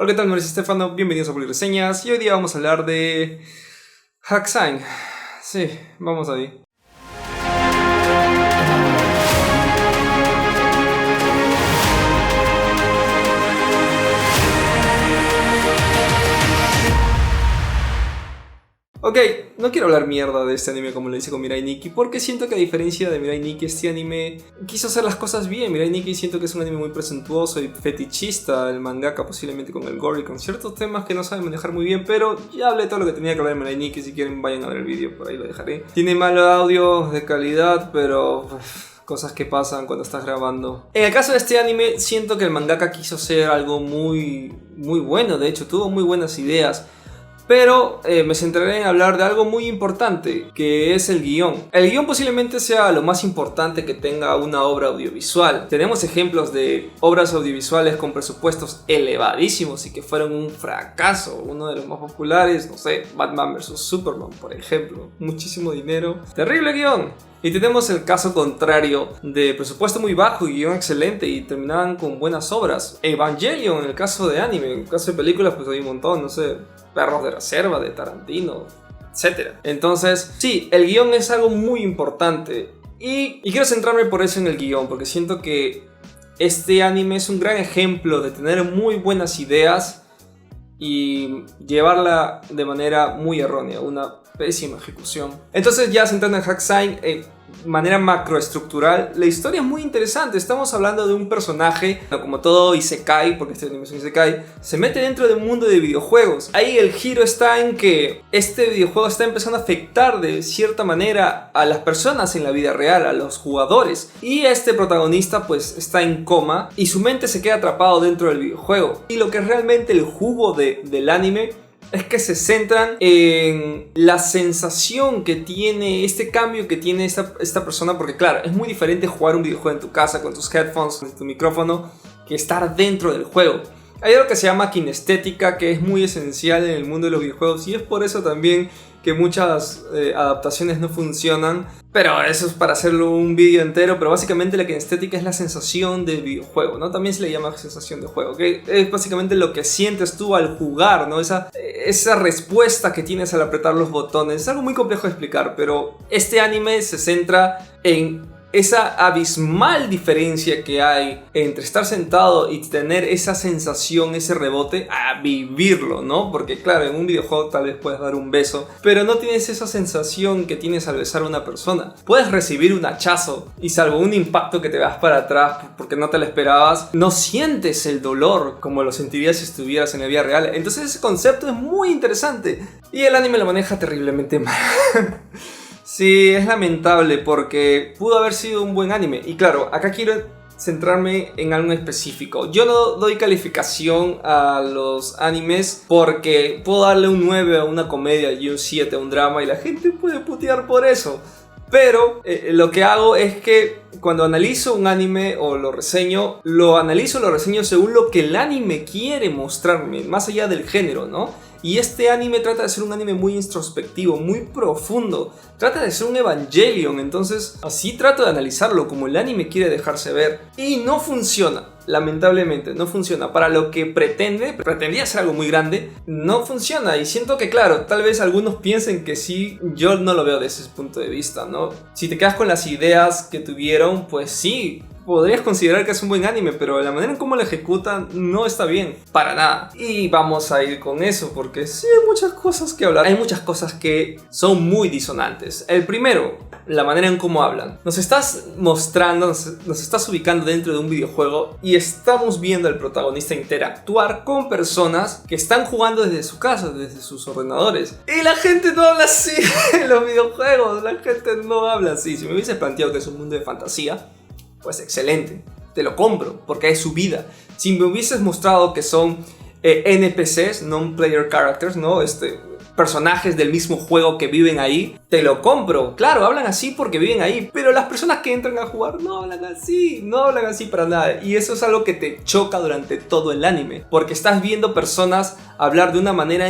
Hola, ¿qué tal? Mi nombre es Estefano, bienvenidos a Polireseñas y hoy día vamos a hablar de Hack-Sign. Sí, vamos ahí. Ok, no quiero hablar mierda de este anime como lo hice con Mirai Nikki, porque siento que a diferencia de Mirai Nikki, este anime quiso hacer las cosas bien. Mirai Nikki siento que es un anime muy presuntuoso y fetichista, el mangaka posiblemente con el gore y con ciertos temas que no sabe manejar muy bien, pero ya hablé todo lo que tenía que hablar de Mirai Nikki. Si quieren vayan a ver el vídeo, por ahí lo dejaré. Tiene mal audio de calidad, pero cosas que pasan cuando estás grabando. En el caso de este anime, siento que el mangaka quiso hacer algo muy bueno. De hecho, tuvo muy buenas ideas. Pero me centraré en hablar de algo muy importante, que es el guión. El guión posiblemente sea lo más importante que tenga una obra audiovisual. Tenemos ejemplos de obras audiovisuales con presupuestos elevadísimos y que fueron un fracaso. Uno de los más populares, no sé, Batman vs Superman, por ejemplo. Muchísimo dinero, terrible guión. Y tenemos el caso contrario de presupuesto muy bajo y guión excelente y terminaban con buenas obras. Evangelion, en el caso de anime. En el caso de películas pues hay un montón, no sé, Perros de Reserva, de Tarantino, etc. Entonces, sí, el guión es algo muy importante. Y quiero centrarme por eso en el guión, porque siento que este anime es un gran ejemplo de tener muy buenas ideas y llevarla de manera muy errónea, una pésima ejecución. Entonces, ya centrando en Hack-Sign, manera macroestructural, la historia es muy interesante. Estamos hablando de un personaje, como todo isekai, porque este anime es un isekai, se mete dentro de un mundo de videojuegos. Ahí el giro está en que este videojuego está empezando a afectar de cierta manera a las personas en la vida real, a los jugadores. Y este protagonista pues está en coma y su mente se queda atrapado dentro del videojuego. Y lo que es realmente el jugo del anime es que se centran en la sensación que tiene, este cambio que tiene esta persona, porque claro, es muy diferente jugar un videojuego en tu casa con tus headphones, con tu micrófono, que estar dentro del juego. Hay algo que se llama kinestética, que es muy esencial en el mundo de los videojuegos y es por eso también que muchas adaptaciones no funcionan. Pero eso es para hacerlo un vídeo entero. Pero básicamente la kinestética es la sensación del videojuego, ¿no? También se le llama sensación de juego, ¿okay? Es básicamente lo que sientes tú al jugar, ¿no? Esa respuesta que tienes al apretar los botones. Es algo muy complejo de explicar, pero este anime se centra en esa abismal diferencia que hay entre estar sentado y tener esa sensación, ese rebote, a vivirlo, ¿no? Porque claro, en un videojuego tal vez puedes dar un beso, pero no tienes esa sensación que tienes al besar a una persona. Puedes recibir un hachazo y salvo un impacto que te vas para atrás porque no te lo esperabas, no sientes el dolor como lo sentirías si estuvieras en la vida real. Entonces ese concepto es muy interesante y el anime lo maneja terriblemente mal. Sí, es lamentable porque pudo haber sido un buen anime. Y claro, acá quiero centrarme en algo específico. Yo no doy calificación a los animes porque puedo darle un 9 a una comedia y un 7 a un drama y la gente puede putear por eso. Pero lo que hago es que cuando analizo un anime o lo reseño, lo reseño según lo que el anime quiere mostrarme, más allá del género, ¿no? Y este anime trata de ser un anime muy introspectivo, muy profundo. Trata de ser un Evangelion, entonces así trato de analizarlo como el anime quiere dejarse ver. Y no funciona, lamentablemente, no funciona. Para lo que pretendía ser algo muy grande, no funciona. Y siento que claro, tal vez algunos piensen que sí, yo no lo veo desde ese punto de vista, ¿no? Si te quedas con las ideas que tuvieron, pues sí, podrías considerar que es un buen anime, pero la manera en cómo lo ejecutan no está bien, para nada. Y vamos a ir con eso, porque sí hay muchas cosas que hablar. Hay muchas cosas que son muy disonantes. El primero, la manera en cómo hablan. Nos estás mostrando, nos estás ubicando dentro de un videojuego y estamos viendo al protagonista interactuar con personas que están jugando desde su casa, desde sus ordenadores. Y la gente no habla así en los videojuegos, la gente no habla así. Si me hubiese planteado que es un mundo de fantasía, pues excelente, te lo compro, porque es su vida. Si me hubieses mostrado que son NPCs, non-player characters, ¿no? Personajes del mismo juego que viven ahí, te lo compro. Claro, hablan así porque viven ahí, pero las personas que entran a jugar no hablan así para nada. Y eso es algo que te choca durante todo el anime, porque estás viendo personas hablar de una manera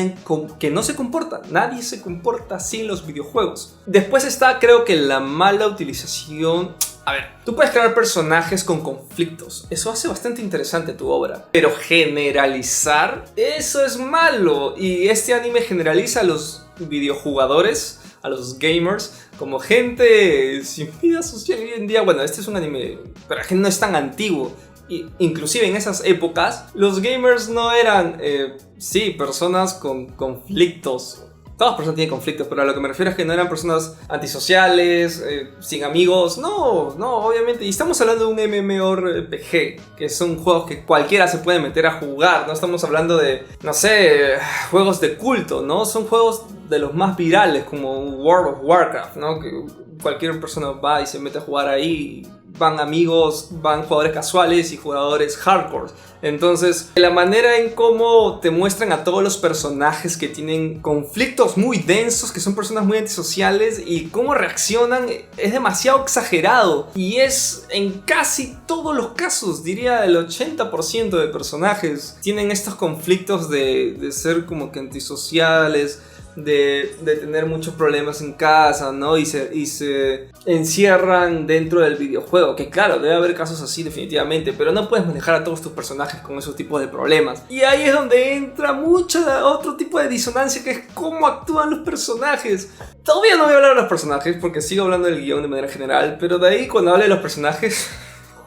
que no se comporta. Nadie se comporta así en los videojuegos. Después está, creo que la mala utilización A ver, tú puedes crear personajes con conflictos. Eso hace bastante interesante tu obra. Pero generalizar, eso es malo. Y este anime generaliza a los videojugadores, a los gamers, como gente sin vida social hoy en día. Bueno, este es un anime, pero no es tan antiguo. Inclusive en esas épocas, los gamers no eran, sí, personas con conflictos. Todas personas tienen conflictos, pero a lo que me refiero es que no eran personas antisociales, sin amigos. No, obviamente. Y estamos hablando de un MMORPG, que son juegos que cualquiera se puede meter a jugar. No estamos hablando de, no sé, juegos de culto, ¿no? Son juegos de los más virales, como World of Warcraft, ¿no? Que cualquier persona va y se mete a jugar ahí. Van amigos, van jugadores casuales y jugadores hardcore. Entonces, la manera en cómo te muestran a todos los personajes que tienen conflictos muy densos, que son personas muy antisociales, y cómo reaccionan es demasiado exagerado. Y es en casi todos los casos, diría el 80% de personajes tienen estos conflictos de ser como que antisociales, de tener muchos problemas en casa, ¿no? Y se encierran dentro del videojuego. Que claro, debe haber casos así definitivamente, pero no puedes manejar a todos tus personajes con esos tipos de problemas. Y ahí es donde entra mucho otro tipo de disonancia, que es cómo actúan los personajes. Todavía no voy a hablar de los personajes porque sigo hablando del guión de manera general, pero de ahí cuando hable de los personajes,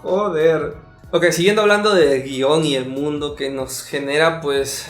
joder. Ok, siguiendo hablando del guión y el mundo que nos genera, pues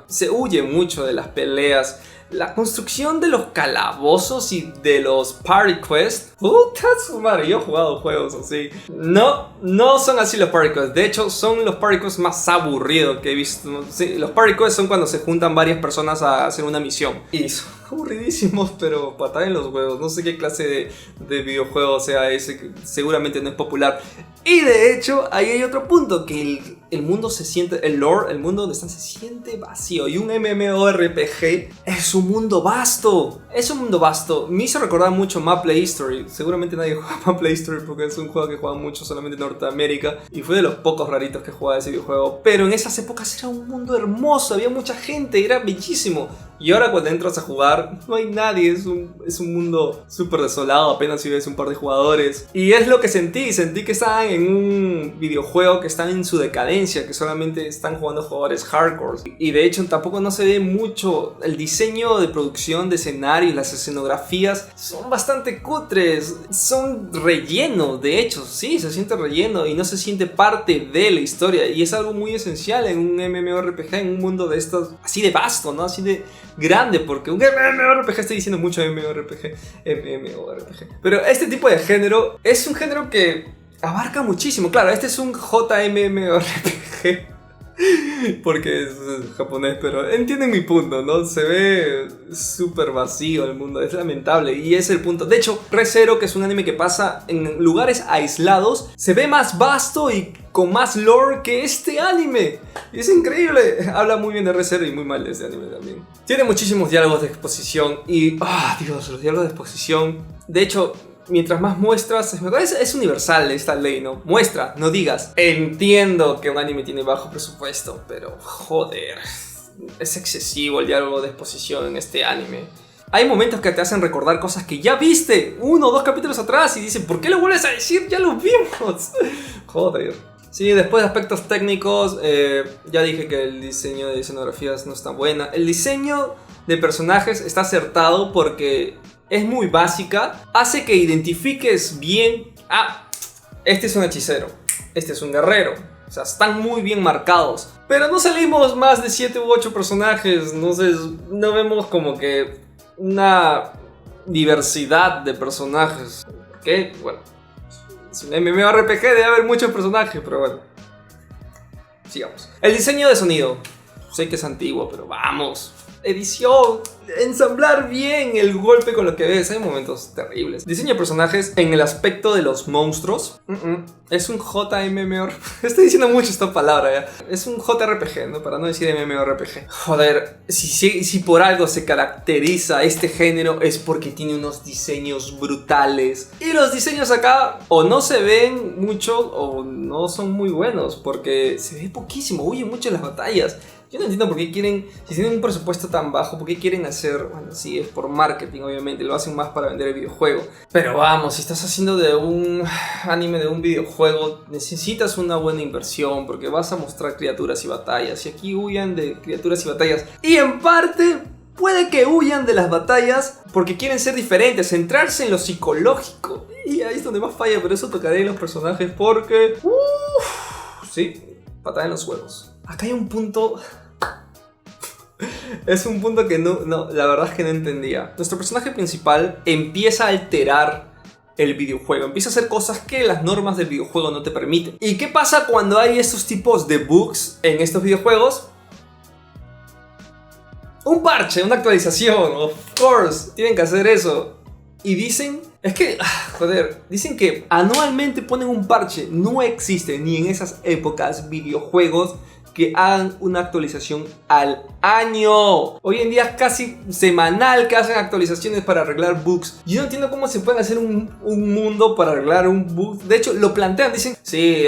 se huye mucho de las peleas. La construcción de los calabozos y de los party quests. Puta su madre, yo he jugado juegos así. No son así los party quests. De hecho, son los party quests más aburridos que he visto. Sí, los party quests son cuando se juntan varias personas a hacer una misión. Y son aburridísimos, pero patada en los huevos. No sé qué clase de videojuego sea ese, que seguramente no es popular. Y de hecho, ahí hay otro punto, que el mundo se siente, el lore, el mundo donde están se siente vacío. Y un MMORPG es un mundo vasto. Es un mundo vasto. Me hizo recordar mucho Maple History. Seguramente nadie juega Maple History porque es un juego que juega mucho solamente en Norteamérica. Y fue de los pocos raritos que jugaba ese videojuego. Pero en esas épocas era un mundo hermoso. Había mucha gente, era bellísimo. Y ahora cuando entras a jugar, no hay nadie. Es un mundo súper desolado. Apenas si ves un par de jugadores. Y es lo que sentí. Sentí que estaban en un videojuego que están en su decadencia, que solamente están jugando jugadores hardcore. Y de hecho tampoco no se ve mucho. El diseño de producción de escenarios, las escenografías son bastante cutres. Son relleno, de hecho. Sí, se siente relleno y no se siente parte de la historia. Y es algo muy esencial en un MMORPG, en un mundo de estos, así de vasto, ¿no? Así de grande, porque un MMORPG, estoy diciendo mucho MMORPG. Pero este tipo de género es un género que abarca muchísimo. Claro, este es un JMMORPG porque es japonés, pero entienden mi punto, ¿no? Se ve súper vacío el mundo, es lamentable. Y es el punto. De hecho, Re:Zero, que es un anime que pasa en lugares aislados, se ve más vasto y con más lore que este anime. Y es increíble. Habla muy bien de Re:Zero y muy mal de este anime también. Tiene muchísimos diálogos de exposición. Y, Dios, los diálogos de exposición. De hecho, mientras más muestras, es universal esta ley, ¿no? Muestra, no digas. Entiendo que un anime tiene bajo presupuesto, pero joder, es excesivo el diálogo de exposición en este anime. Hay momentos que te hacen recordar cosas que ya viste 1 o 2 capítulos atrás y dicen, ¿por qué lo vuelves a decir? Ya lo vimos. Joder. Sí, después de aspectos técnicos, ya dije que el diseño de escenografías no está buena. El diseño de personajes está acertado porque es muy básica, hace que identifiques bien, este es un hechicero, este es un guerrero, o sea, están muy bien marcados. Pero no salimos más de 7 u 8 personajes, no vemos como que una diversidad de personajes. ¿Qué? Bueno, es un MMORPG, debe haber muchos personajes, pero bueno. Sigamos. El diseño de sonido, sé que es antiguo, pero vamos. Edición, ensamblar bien el golpe con lo que ves. Hay momentos terribles. Diseño de personajes en el aspecto de los monstruos. Es un JMMORPG. Estoy diciendo mucho esta palabra ya. Es un JRPG, ¿no? Para no decir MMORPG. Joder, si por algo se caracteriza este género es porque tiene unos diseños brutales. Y los diseños acá o no se ven mucho o no son muy buenos, porque se ve poquísimo, huyen mucho en las batallas. Yo no entiendo por qué quieren, si tienen un presupuesto tan bajo, por qué quieren hacer, bueno, sí, es por marketing obviamente, lo hacen más para vender el videojuego. Pero vamos, si estás haciendo de un anime de un videojuego, necesitas una buena inversión porque vas a mostrar criaturas y batallas. Y aquí huyan de criaturas y batallas. Y en parte, puede que huyan de las batallas porque quieren ser diferentes, centrarse en lo psicológico. Y ahí es donde más falla, pero eso tocaré en los personajes porque... sí, patada en los huevos. Acá hay un punto... es un punto que no, la verdad es que no entendía. Nuestro personaje principal empieza a alterar el videojuego. Empieza a hacer cosas que las normas del videojuego no te permiten. ¿Y qué pasa cuando hay estos tipos de bugs en estos videojuegos? Un parche, una actualización. Of course, tienen que hacer eso. Y dicen... es que, joder, dicen que anualmente ponen un parche. No existe ni en esas épocas videojuegos que hagan una actualización al año. Hoy en día es casi semanal que hacen actualizaciones para arreglar bugs. Yo no entiendo cómo se puede hacer un mundo para arreglar un bug. De hecho, lo plantean, dicen, sí,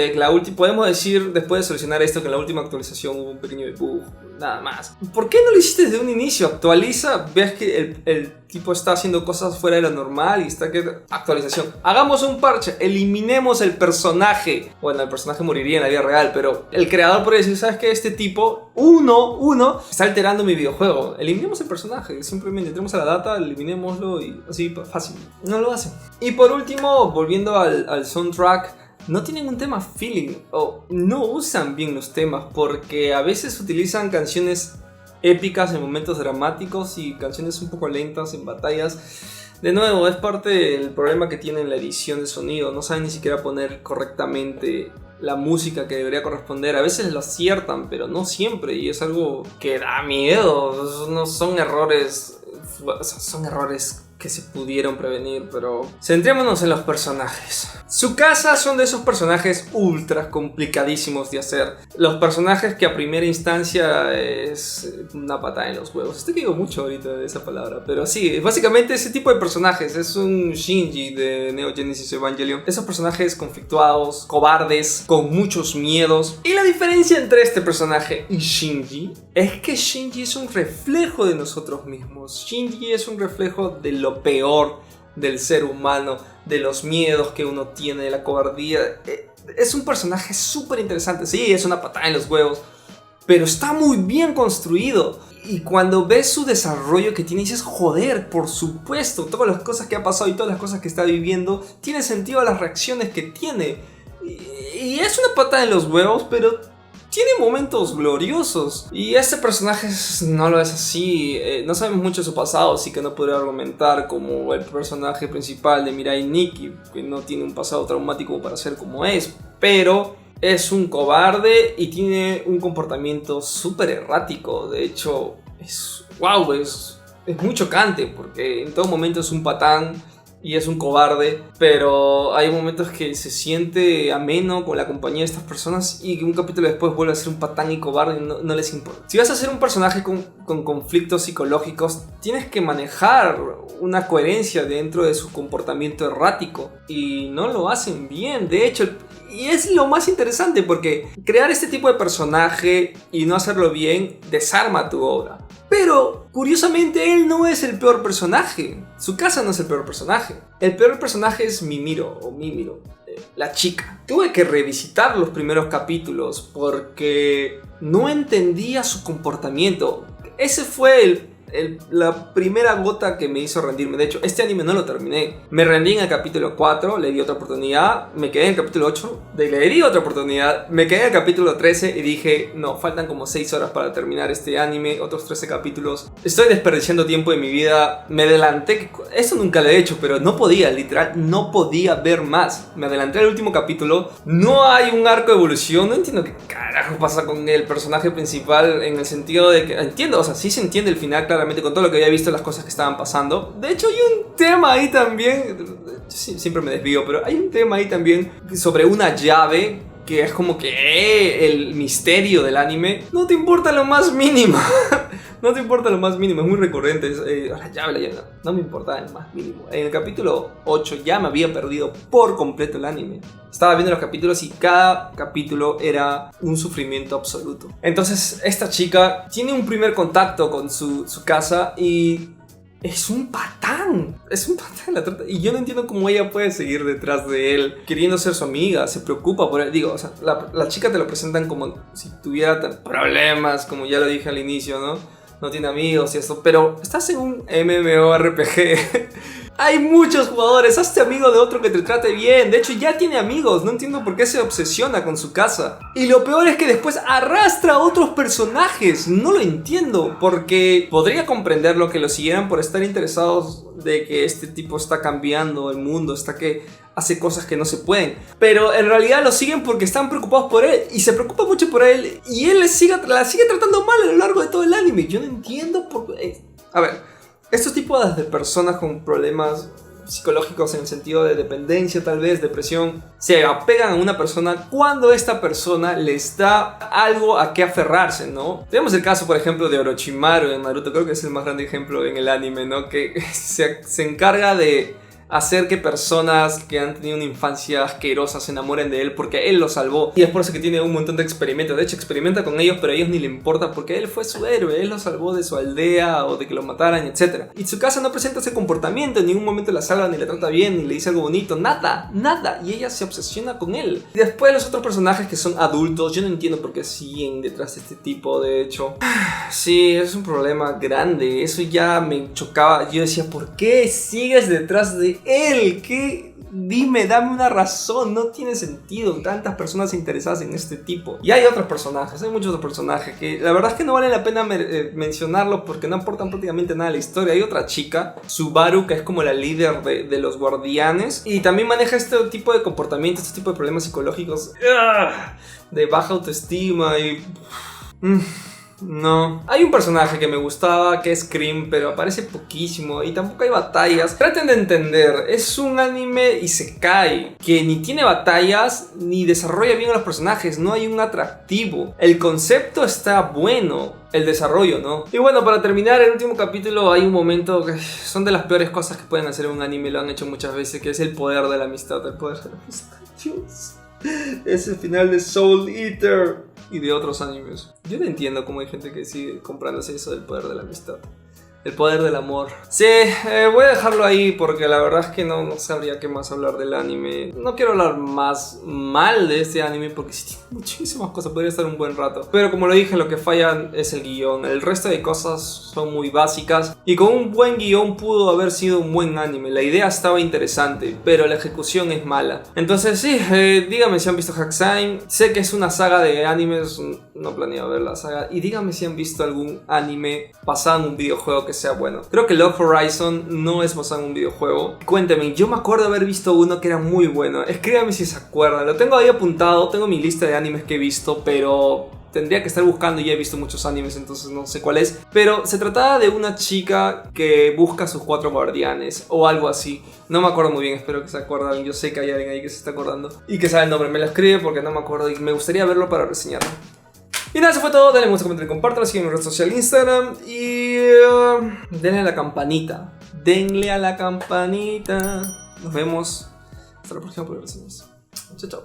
podemos decir después de solucionar esto que en la última actualización hubo un pequeño bug, nada más. ¿Por qué no lo hiciste desde un inicio? Actualiza, ves que el tipo está haciendo cosas fuera de lo normal y está que... actualización. Hagamos un parche, eliminemos el personaje. Bueno, el personaje moriría en la vida real, pero el creador podría decir, ¿sabes qué? Este tipo, uno, está alterando mi videojuego. Eliminemos el personaje, simplemente entremos a la data, eliminémoslo y así, fácil. No lo hacen. Y por último, volviendo al soundtrack, no tienen un tema feeling o no usan bien los temas porque a veces utilizan canciones épicas en momentos dramáticos y canciones un poco lentas en batallas. De nuevo, es parte del problema que tienen la edición de sonido. No saben ni siquiera poner correctamente la música que debería corresponder. A veces lo aciertan, pero no siempre. Y es algo que da miedo. No son errores... son errores que se pudieron prevenir, pero centrémonos en los personajes. Tsukasa son de esos personajes ultra complicadísimos de hacer. Los personajes que a primera instancia es una patada en los huevos. Estoy que digo mucho ahorita de esa palabra, pero sí, básicamente ese tipo de personajes. Es un Shinji de Neo Genesis Evangelion. Esos personajes conflictuados, cobardes, con muchos miedos. Y la diferencia entre este personaje y Shinji es que Shinji es un reflejo de nosotros mismos. Shinji es un reflejo de lo peor del ser humano, de los miedos que uno tiene, de la cobardía. Es un personaje súper interesante. Sí, es una patada en los huevos, pero está muy bien construido. Y cuando ves su desarrollo que tiene, dices, joder, por supuesto, todas las cosas que ha pasado y todas las cosas que está viviendo, tiene sentido a las reacciones que tiene. Y es una patada en los huevos, pero tiene momentos gloriosos. Y este personaje no lo es así. No sabemos mucho de su pasado, así que no podría argumentar como el personaje principal de Mirai Nikki, que no tiene un pasado traumático para ser como es. Pero es un cobarde y tiene un comportamiento súper errático. De hecho, es muy chocante porque en todo momento es un patán y es un cobarde, pero hay momentos que se siente ameno con la compañía de estas personas y que un capítulo después vuelve a ser un patán y cobarde y no les importa. Si vas a ser un personaje con conflictos psicológicos, tienes que manejar una coherencia dentro de su comportamiento errático y no lo hacen bien. De hecho, y es lo más interesante porque crear este tipo de personaje y no hacerlo bien desarma tu obra. Pero, curiosamente, él no es el peor personaje. Tsukasa no es el peor personaje. El peor personaje es Mimiro, la chica. Tuve que revisitar los primeros capítulos porque no entendía su comportamiento. Ese fue la primera gota que me hizo rendirme. De hecho, este anime no lo terminé. Me rendí en el capítulo 4, le di otra oportunidad. Me quedé en el capítulo 8, le di otra oportunidad. Me quedé en el capítulo 13 y dije, no, faltan como 6 horas para terminar este anime. Otros 13 capítulos. Estoy desperdiciando tiempo de mi vida. Me adelanté. Esto nunca lo he hecho, pero no podía, literal, no podía ver más. Me adelanté al último capítulo. No hay un arco de evolución. No entiendo qué carajo pasa con el personaje principal, en el sentido de que, entiendo, o sea, sí se entiende el final claramente con todo lo que había visto, las cosas que estaban pasando. De hecho, hay un tema ahí también, siempre me desvío, pero hay un tema ahí también sobre una llave que es como que el misterio del anime no te importa lo más mínimo. No te importa lo más mínimo, es muy recurrente. La llave, no me importaba en lo más mínimo. En el capítulo 8 ya me había perdido por completo el anime. Estaba viendo los capítulos y cada capítulo era un sufrimiento absoluto. Entonces esta chica tiene un primer contacto con su casa y es un patán. Es un patán la trata. Y yo no entiendo cómo ella puede seguir detrás de él, queriendo ser su amiga, se preocupa por él. Digo, o sea, la chica te lo presentan como si tuviera problemas, como ya lo dije al inicio, ¿no? No tiene amigos y esto, pero estás en un MMORPG. Hay muchos jugadores, hazte amigo de otro que te trate bien. De hecho ya tiene amigos, no entiendo por qué se obsesiona con su casa. Y lo peor es que después arrastra a otros personajes. No lo entiendo, porque podría comprenderlo que lo siguieran por estar interesados de que este tipo está cambiando el mundo, está que hace cosas que no se pueden. Pero en realidad lo siguen porque están preocupados por él y se preocupa mucho por él. Y él la sigue tratando mal a lo largo de todo el anime. Yo no entiendo por qué. A ver, estos tipos de personas con problemas psicológicos en el sentido de dependencia, tal vez, depresión, se apegan a una persona cuando esta persona les da algo a qué aferrarse, ¿no? Tenemos el caso, por ejemplo, de Orochimaru en Naruto, creo que es el más grande ejemplo en el anime, ¿no? Que se encarga de hacer que personas que han tenido una infancia asquerosa se enamoren de él porque él los salvó. Y es por eso que tiene un montón de experimentos. De hecho, experimenta con ellos, pero a ellos ni le importa porque él fue su héroe. Él los salvó de su aldea o de que lo mataran, etc. Y Tsukasa no presenta ese comportamiento. En ningún momento la salva, ni le trata bien, ni le dice algo bonito. Nada, nada. Y ella se obsesiona con él. Y después los otros personajes que son adultos, yo no entiendo por qué siguen detrás de este tipo, de hecho. Sí, es un problema grande. Eso ya me chocaba. Yo decía, ¿por qué sigues detrás de él? ¿Qué? Dime, dame una razón. No tiene sentido tantas personas interesadas en este tipo. Y hay otros personajes, hay muchos otros personajes que la verdad es que no vale la pena mencionarlos porque no aportan prácticamente nada a la historia. Hay otra chica, Subaru, que es como la líder de los guardianes y también maneja este tipo de comportamientos, este tipo de problemas psicológicos de baja autoestima y... No. Hay un personaje que me gustaba, que es Cream, pero aparece poquísimo y tampoco hay batallas. Traten de entender, es un anime isekai que ni tiene batallas ni desarrolla bien a los personajes. No hay un atractivo. El concepto está bueno, el desarrollo no. Y bueno, para terminar el último capítulo hay un momento que son de las peores cosas que pueden hacer en un anime. Lo han hecho muchas veces, que es el poder de la amistad. El poder de la amistad, Dios. Es el final de Soul Eater y de otros animes. Yo no entiendo cómo hay gente que sigue comprándose eso del poder de la amistad. El poder del amor. Sí, voy a dejarlo ahí porque la verdad es que no sabría qué más hablar del anime. No quiero hablar más mal de este anime porque sí tiene muchísimas cosas, podría estar un buen rato. Pero como lo dije, lo que falla es el guión. El resto de cosas son muy básicas y con un buen guión pudo haber sido un buen anime. La idea estaba interesante, pero la ejecución es mala. Entonces sí, díganme si han visto Hakusai. Sé que es una saga de animes, no planeo ver la saga. Y díganme si han visto algún anime basado en un videojuego que sea bueno. Creo que Log Horizon no es basado en un videojuego. Cuénteme, yo me acuerdo haber visto uno que era muy bueno. Escríbame si se acuerdan. Lo tengo ahí apuntado, tengo mi lista de animes que he visto, pero tendría que estar buscando y ya he visto muchos animes, entonces no sé cuál es. Pero se trataba de una chica que busca a sus 4 guardianes o algo así. No me acuerdo muy bien, espero que se acuerden. Yo sé que hay alguien ahí que se está acordando y que sabe el nombre. Me lo escribe porque no me acuerdo y me gustaría verlo para reseñarlo. Y nada, eso fue todo. Dale me gusta, comenten y compártanlo. Sígueme en mi red social Instagram. Y denle a la campanita. Denle a la campanita. Nos vemos. Hasta la próxima por reseñas. Chao, chao.